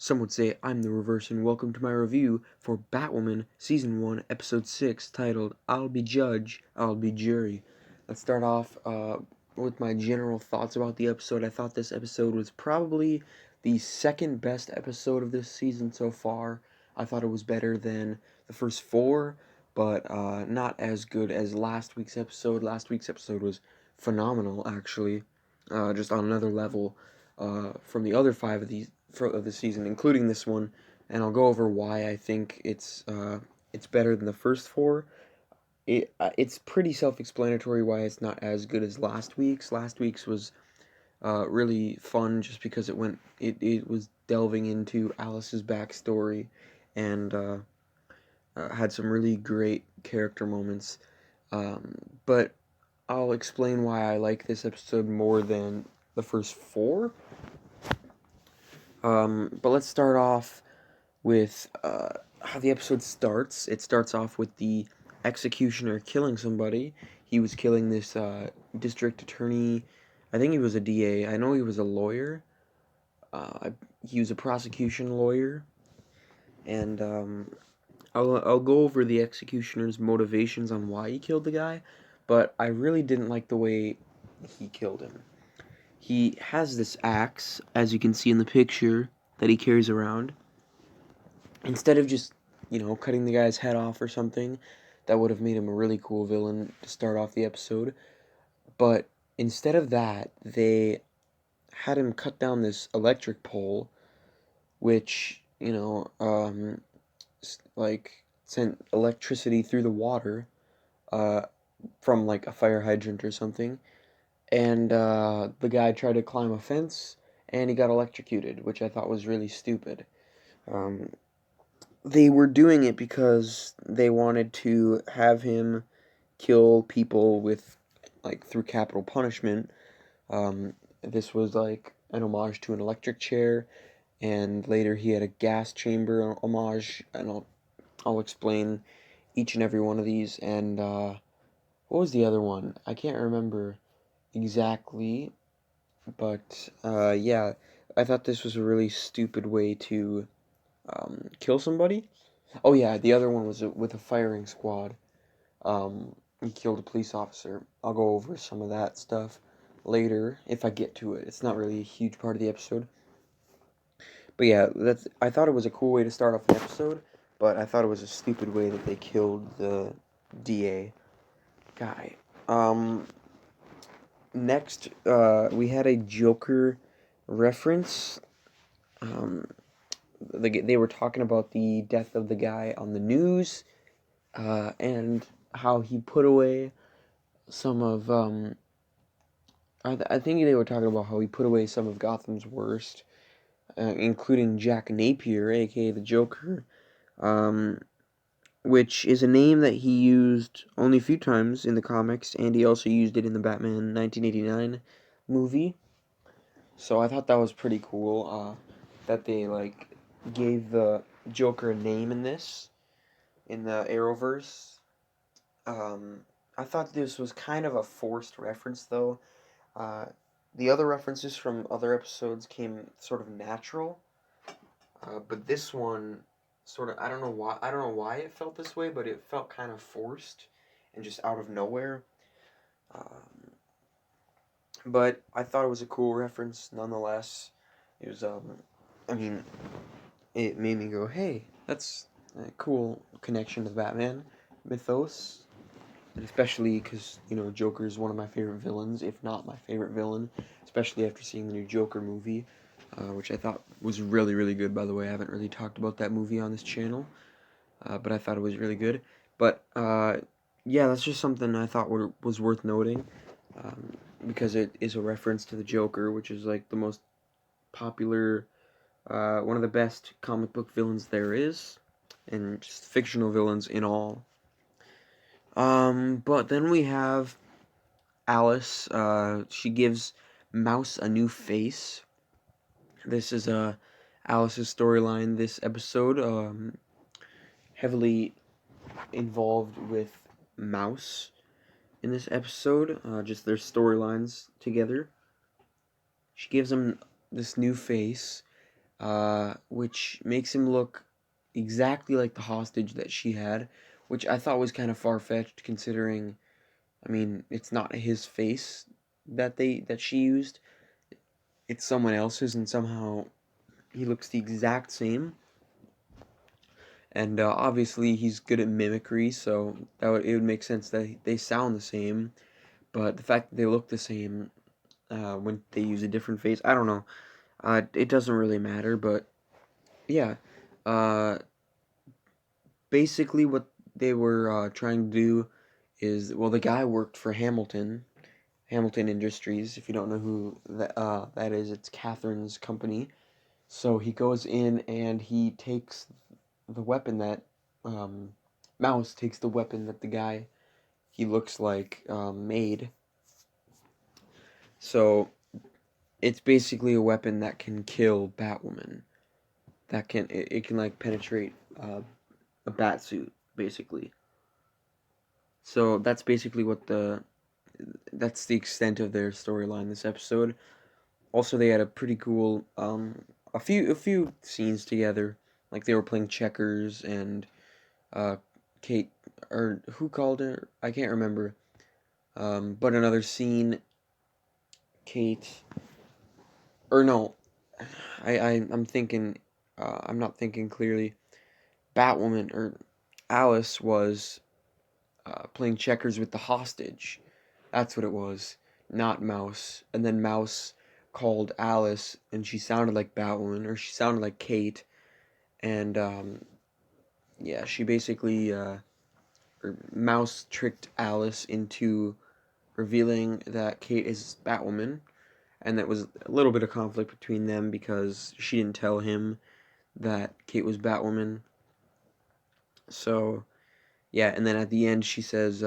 Some would say I'm the reverse, and welcome to my review for Batwoman Season 1, Episode 6, titled I'll Be Judge, I'll Be Jury. Let's start off with my general thoughts about the episode. I thought this episode was probably the second best episode of this season so far. I thought it was better than the first four, but not as good as last week's episode. Last week's episode was phenomenal, actually, just on another level from the other five of the season, including this one, and I'll go over why I think it's better than the first four. It's pretty self-explanatory why it's not as good as last week's. Last week's was really fun just because it was delving into Alice's backstory and had some really great character moments. But I'll explain why I like this episode more than the first four. But let's start off with how the episode starts. It starts off with the executioner killing somebody. He was killing this district attorney. I think he was a DA. I know he was a lawyer. He was a prosecution lawyer. And I'll go over the executioner's motivations on why he killed the guy. But I really didn't like the way he killed him. He has this axe, as you can see in the picture, that he carries around. Instead of just, cutting the guy's head off or something, that would have made him a really cool villain to start off the episode. But instead of that, they had him cut down this electric pole, which, sent electricity through the water, uh, from, like, a fire hydrant or something. And the guy tried to climb a fence, and he got electrocuted, which I thought was really stupid. Um, they were doing it because they wanted to have him kill people through capital punishment. This was like an homage to an electric chair, and later he had a gas chamber homage, and I'll explain each and every one of these. And what was the other one? I can't remember exactly, but yeah, I thought this was a really stupid way to kill somebody. Oh yeah, the other one was with a firing squad. He killed a police officer. I'll go over some of that stuff later if I get to it. It's not really a huge part of the episode. But yeah, I thought it was a cool way to start off the episode, but I thought it was a stupid way that they killed the DA guy. Next, we had a Joker reference. Um, they were talking about the death of the guy on the news, and how he put away some of I think they were talking about how he put away some of Gotham's worst, including Jack Napier, aka the Joker, um, which is a name that he used only a few times in the comics, and he also used it in the Batman 1989 movie. So I thought that was pretty cool, that they gave the Joker a name in the Arrowverse. I thought this was kind of a forced reference, though. Uh, the other references from other episodes came sort of natural, but this one sort of I don't know why it felt this way, but it felt kind of forced and just out of nowhere. Um, but I thought it was a cool reference nonetheless. It was I mean, it made me go, hey, that's a cool connection to the Batman mythos. And especially because, Joker is one of my favorite villains, if not my favorite villain, especially after seeing the new Joker movie, which I thought was really, really good, by the way. I haven't really talked about that movie on this channel, but I thought it was really good. But, yeah, that's just something I thought was worth noting, because it is a reference to the Joker, which is, like, the most popular, one of the best comic book villains there is, and just fictional villains in all. But then we have Alice. She gives Mouse a new face. This is Alice's storyline. This episode, heavily involved with Mouse in this episode. Just their storylines together. She gives him this new face, which makes him look exactly like the hostage that she had, which I thought was kind of far-fetched considering, I mean, it's not his face that she used. It's someone else's, and somehow he looks the exact same. And obviously he's good at mimicry, so it would make sense that they sound the same. But the fact that they look the same when they use a different face, I don't know. It doesn't really matter, but yeah. Uh, Basically, what they were trying to do is, well, the guy worked for Hamilton Industries. If you don't know who that is, it's Catherine's company. So he goes in and he takes the weapon that um, Mouse takes the weapon that the guy he looks like made. So it's basically a weapon that can kill Batwoman. It can like penetrate a bat suit basically. So that's basically that's the extent of their storyline this episode. Also, they had a pretty cool a few scenes together, like they were playing checkers and uh Kate, or who called her? I can't remember. But another scene, Kate, or no, I'm thinking, I'm not thinking clearly. Batwoman or Alice was playing checkers with the hostage. That's what it was, not Mouse. And then Mouse called Alice, and she sounded like Batwoman, or she sounded like Kate. And yeah, she basically, or Mouse tricked Alice into revealing that Kate is Batwoman, and that was a little bit of conflict between them because she didn't tell him that Kate was Batwoman. So yeah, and then at the end she says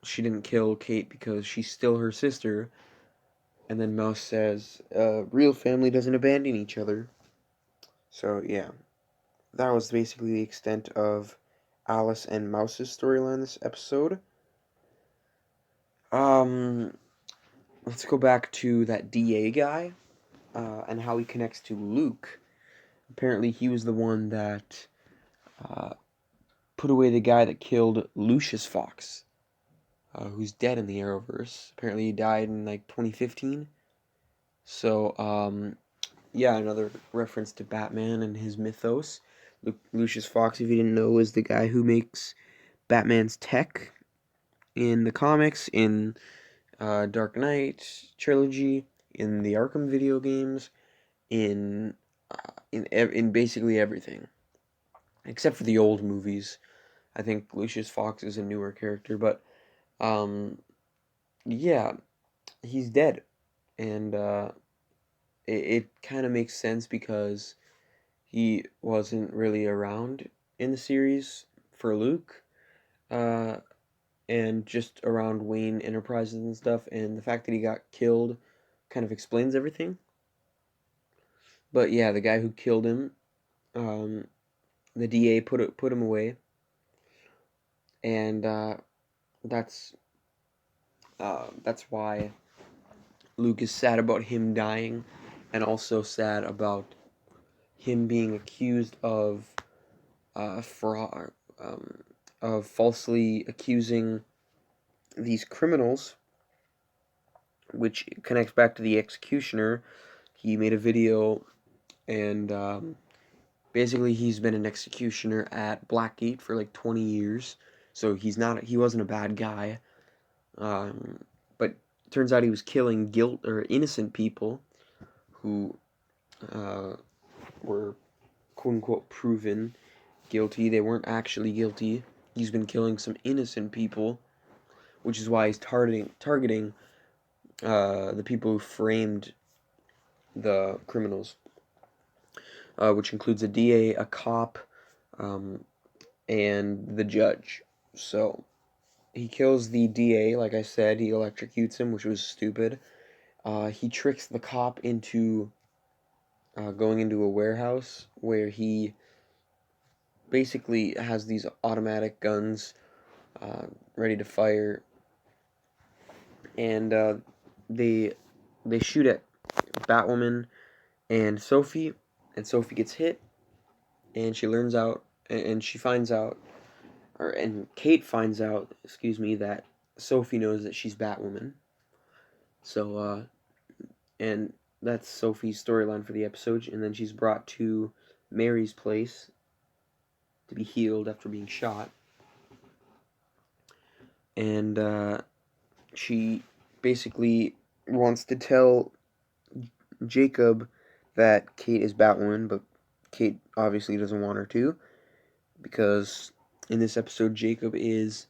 she didn't kill Kate because she's still her sister. And then Mouse says, real family doesn't abandon each other. So yeah, that was basically the extent of Alice and Mouse's storyline this episode. Um, let's go back to that DA guy and how he connects to Luke. Apparently, he was the one that uh, put away the guy that killed Lucius Fox, who's dead in the Arrowverse. Apparently, he died in like 2015. So, yeah, another reference to Batman and his mythos. Lucius Fox, if you didn't know, is the guy who makes Batman's tech in the comics, in Dark Knight trilogy, in the Arkham video games, in in basically everything except for the old movies. I think Lucius Fox is a newer character, but um, yeah, he's dead, and it kind of makes sense because he wasn't really around in the series for Luke, uh, and just around Wayne Enterprises and stuff, and the fact that he got killed kind of explains everything. But yeah, the guy who killed him, um, the DA put him away, and that's that's why Luke is sad about him dying, and also sad about him being accused fraud, of falsely accusing these criminals, which connects back to the executioner. He made a video, and basically he's been an executioner at Blackgate for like 20 years. So he wasn't a bad guy. But it turns out he was killing guilt or innocent people who uh, were quote unquote proven guilty. They weren't actually guilty. He's been killing some innocent people, which is why he's targeting the people who framed the criminals, which includes a DA, a cop, um, and the judge. So he kills the DA, like I said. He electrocutes him, which was stupid. He tricks the cop into going into a warehouse where he basically has these automatic guns uh, ready to fire, and they they shoot at Batwoman and Sophie, and Sophie gets hit, and she learns out, and she finds out, and Kate finds out, excuse me, that Sophie knows that she's Batwoman. So, and that's Sophie's storyline for the episode, and then she's brought to Mary's place to be healed after being shot, and she basically wants to tell Jacob that Kate is Batwoman, but Kate obviously doesn't want her to, because in this episode Jacob is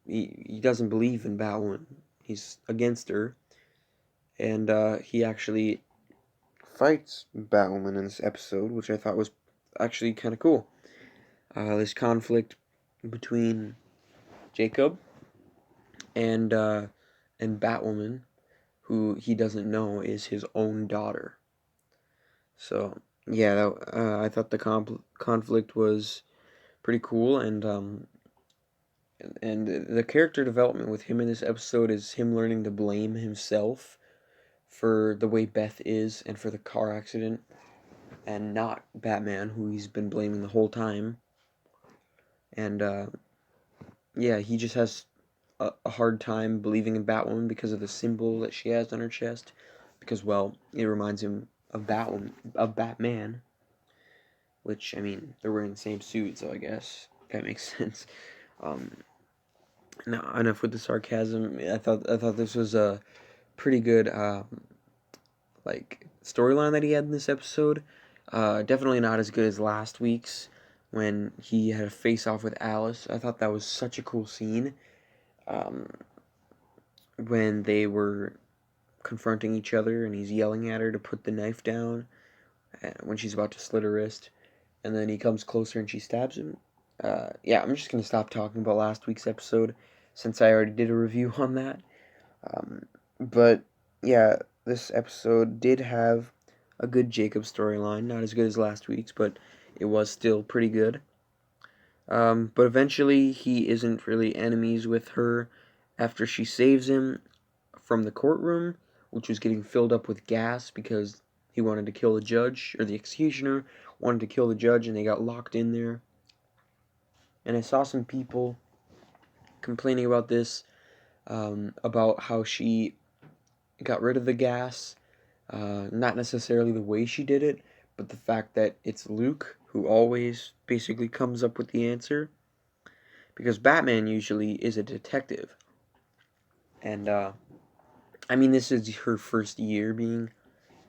he doesn't believe in Batwoman. He's against her, and he actually fights Batwoman in this episode, which I thought was actually kind of cool. This conflict between Jacob and Batwoman, who he doesn't know is his own daughter. So yeah, I thought the conflict was pretty cool, and the character development with him in this episode is him learning to blame himself for the way Beth is and for the car accident, and not Batman, who he's been blaming the whole time. And yeah, he just has a hard time believing in Batwoman because of the symbol that she has on her chest. Because, well, it reminds him of Batman, which, I mean, they're wearing the same suit, so I guess that makes sense. Um, Now, enough with the sarcasm. I thought this was a pretty good like storyline that he had in this episode. Definitely not as good as last week's when he had a face off with Alice. I thought that was such a cool scene. Um, when they were confronting each other and he's yelling at her to put the knife down when she's about to slit her wrist, and then he comes closer and she stabs him. Yeah, I'm just gonna stop talking about last week's episode since I already did a review on that. Um, but yeah, this episode did have a good Jacob storyline, not as good as last week's, but it was still pretty good. But eventually, he isn't really enemies with her after she saves him from the courtroom, which was getting filled up with gas because he wanted to kill the judge, or the executioner wanted to kill the judge, and they got locked in there. And I saw some people complaining about this, about how she got rid of the gas. Not necessarily the way she did it, but the fact that it's Luke who always basically comes up with the answer. Because Batman usually is a detective. And, I mean, this is her first year being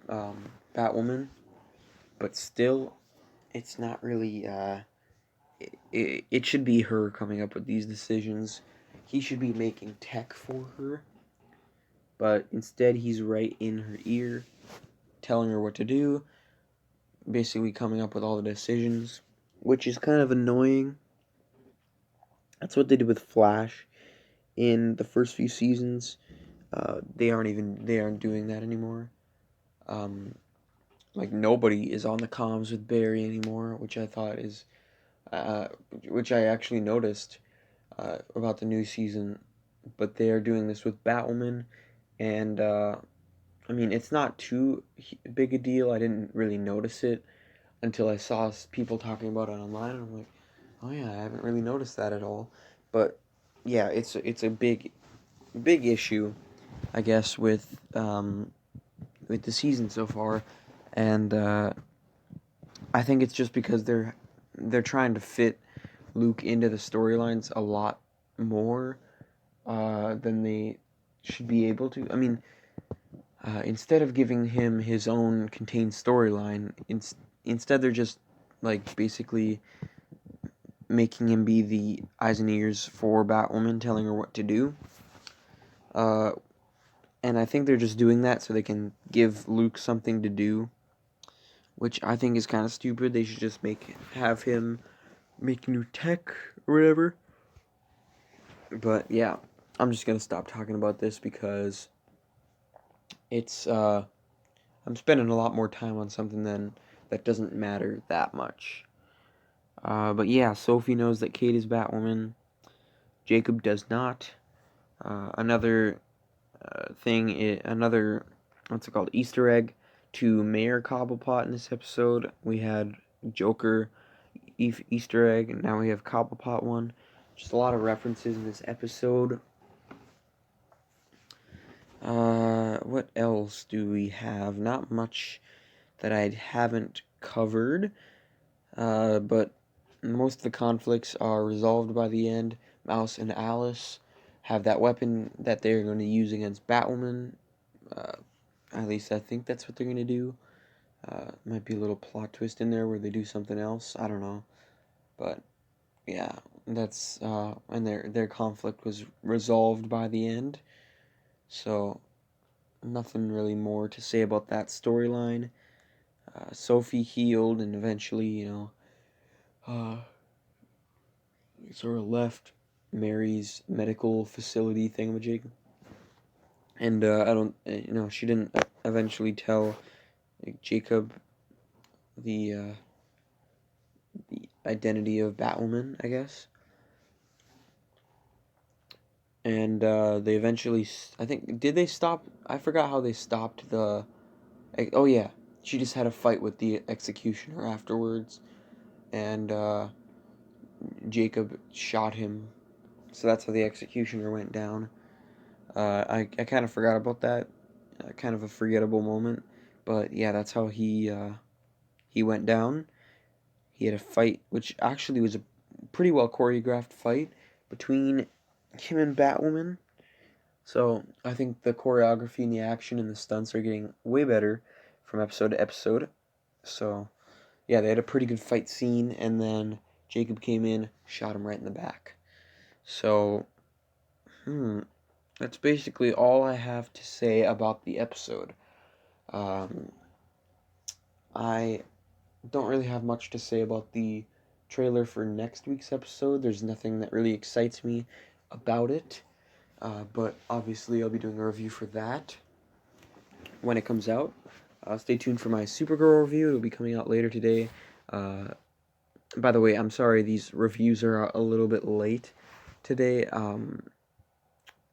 Batwoman, but still, it's not really, it should be her coming up with these decisions. He should be making tech for her, but instead he's right in her ear, telling her what to do, basically coming up with all the decisions, which is kind of annoying. That's what they did with Flash in the first few seasons. They aren't doing that anymore. Um, like nobody is on the comms with Barry anymore, which I thought is, uh, which I actually noticed about the new season. But they are doing this with Batwoman, and I mean it's not too big a deal. I didn't really notice it until I saw people talking about it online, and I'm like, oh yeah, I haven't really noticed that at all. But yeah, it's a big issue, I guess, with the season so far, and I think it's just because they're trying to fit Luke into the storylines a lot more than they should be able to. I mean, instead of giving him his own contained storyline, instead they're just like basically making him be the eyes and ears for Batwoman, telling her what to do. Uh, and I think they're just doing that so they can give Luke something to do, which I think is kind of stupid. They should just have him make new tech or whatever. But yeah, I'm just gonna stop talking about this because it's I'm spending a lot more time on something that doesn't matter that much. But yeah, Sophie knows that Kate is Batwoman. Jacob does not. Another thing, another what's it called? Easter egg to Mayor Cobblepot in this episode. We had Joker Easter egg, and now we have Cobblepot one. Just a lot of references in this episode. What else do we have? Not much that I haven't covered, but most of the conflicts are resolved by the end. Mouse and Alice have that weapon that they're going to use against Batwoman. At least I think that's what they're going to do. Might be a little plot twist in there where they do something else. I don't know. But yeah, that's and their conflict was resolved by the end. So nothing really more to say about that storyline. Sophie healed and eventually, sort of left Mary's medical facility thingamajig. And I don't, she didn't eventually tell Jacob the identity of Batwoman, I guess. And they eventually, I think, did they stop? I forgot how they stopped the. Oh yeah, she just had a fight with the executioner afterwards, and Jacob shot him. So that's how the executioner went down. I kind of forgot about that. Kind of a forgettable moment, but yeah, that's how he went down. He had a fight, which actually was a pretty well choreographed fight between him and Batwoman. So I think the choreography and the action and the stunts are getting way better from episode to episode. So yeah, they had a pretty good fight scene, and then Jacob came in, shot him right in the back. So, that's basically all I have to say about the episode. I don't really have much to say about the trailer for next week's episode. There's nothing that really excites me about it. But obviously, I'll be doing a review for that when it comes out. Stay tuned for my Supergirl review. It'll be coming out later today. By the way, I'm sorry these reviews are a little bit late today.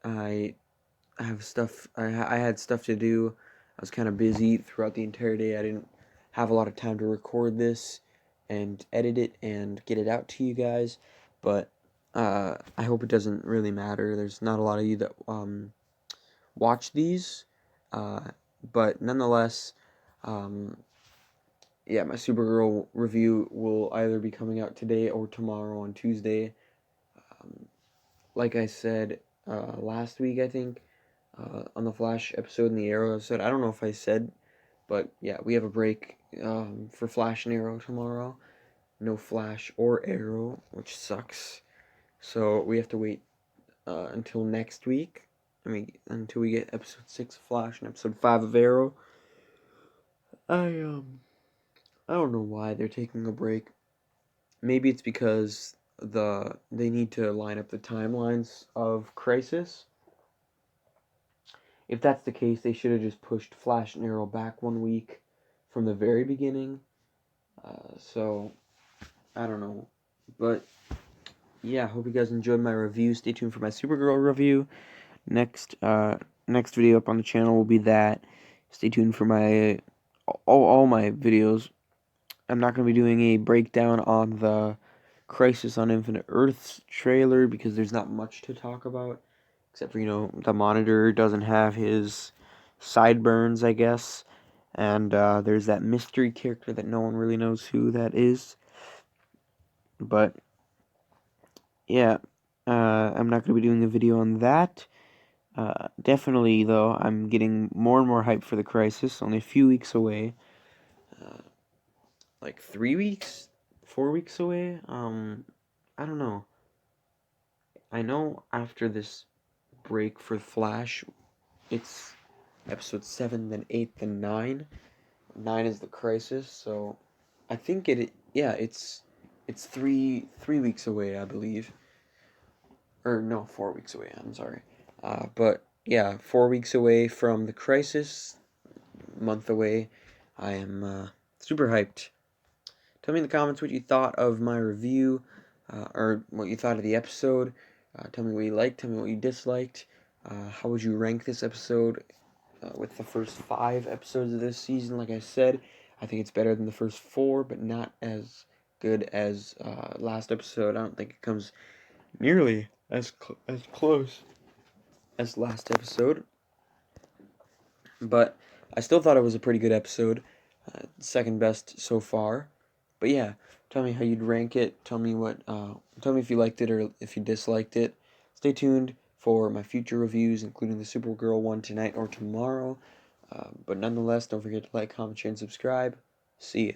I have stuff. I had stuff to do. I was kind of busy throughout the entire day. I didn't have a lot of time to record this and edit it and get it out to you guys. But I hope it doesn't really matter. There's not a lot of you that watch these. But nonetheless, yeah, my Supergirl review will either be coming out today or tomorrow on Tuesday. Like I said last week, I think, on the Flash episode and the Arrow episode. I don't know if I said, but yeah, we have a break for Flash and Arrow tomorrow. No Flash or Arrow, which sucks. So we have to wait until next week. I mean, until we get episode 6 of Flash and episode 5 of Arrow. I don't know why they're taking a break. Maybe it's because they need to line up the timelines of Crisis. If that's the case, they should have just pushed Flash and Arrow back 1 week from the very beginning. So, I don't know. But, yeah, hope you guys enjoyed my review. Stay tuned for my Supergirl review. Next video up on the channel will be that. Stay tuned for my all my videos. I'm not going to be doing a breakdown on the Crisis on Infinite Earths trailer because there's not much to talk about. Except for, the Monitor doesn't have his sideburns, I guess. And there's that mystery character that no one really knows who that is. But, yeah, I'm not going to be doing a video on that. Definitely, though, I'm getting more and more hyped for the Crisis. Only a few weeks away. Like 3 weeks? 4 weeks away? I don't know. I know after this break for Flash, it's episode 7, then 8, then 9. 9 is the Crisis, so I think it's 3 weeks away, I believe. Or no, 4 weeks away, I'm sorry. But yeah, 4 weeks away from the Crisis, month away. I am super hyped. Tell me in the comments what you thought of my review, or what you thought of the episode. Tell me what you liked, tell me what you disliked. How would you rank this episode? with the first 5 episodes of this season. Like I said, I think it's better than the first 4, but not as good as last episode. I don't think it comes nearly as close as last episode, but I still thought it was a pretty good episode. Second best so far. But yeah, tell me how you'd rank it. Tell me tell me if you liked it or if you disliked it. Stay tuned for my future reviews, including the Supergirl one tonight or tomorrow. But nonetheless, don't forget to like, comment, share, and subscribe. See ya.